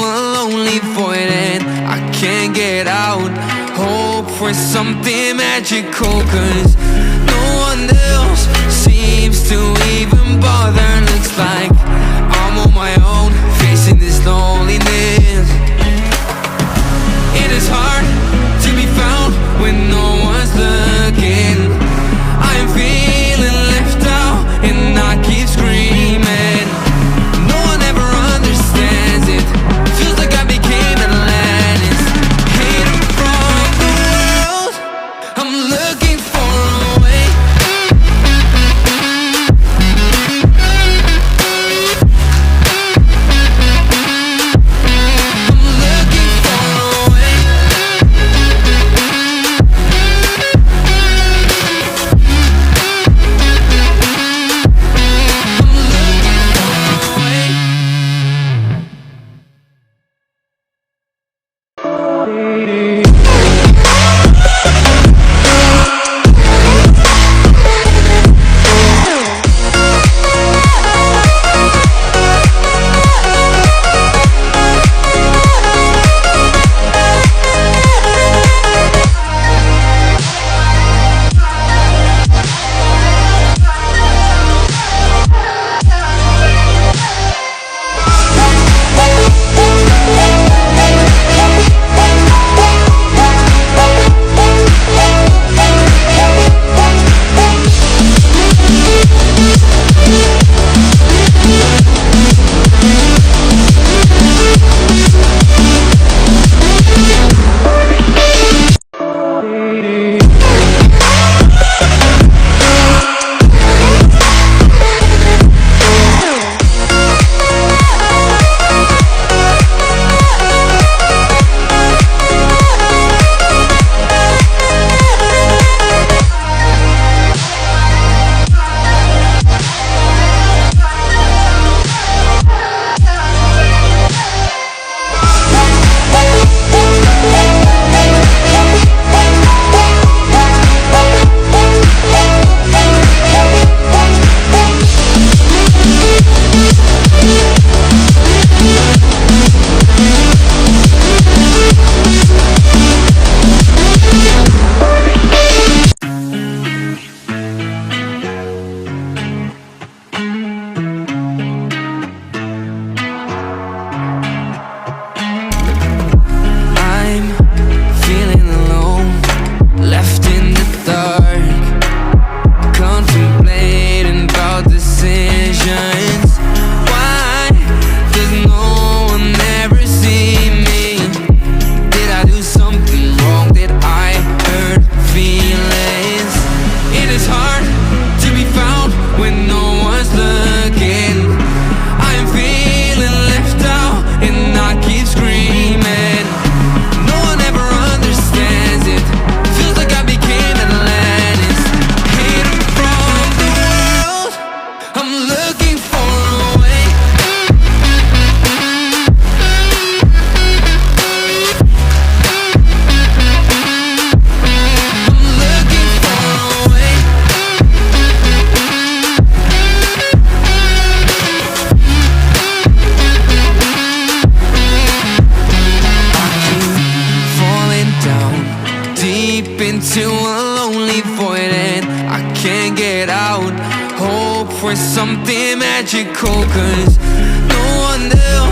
a lonely void and I can't get out. Hope for something magical, cause no one else seems to even bother. Looks like I'm on my own, facing this loneliness. It is hard to be found when no one's looking. I am feeling left out and I keep screaming. No one ever understands it. Feels like I became Atlantis. Hidden from the world, I'm looking for a way. Into a lonely void and I can't get out. Hope for something magical, cause no one else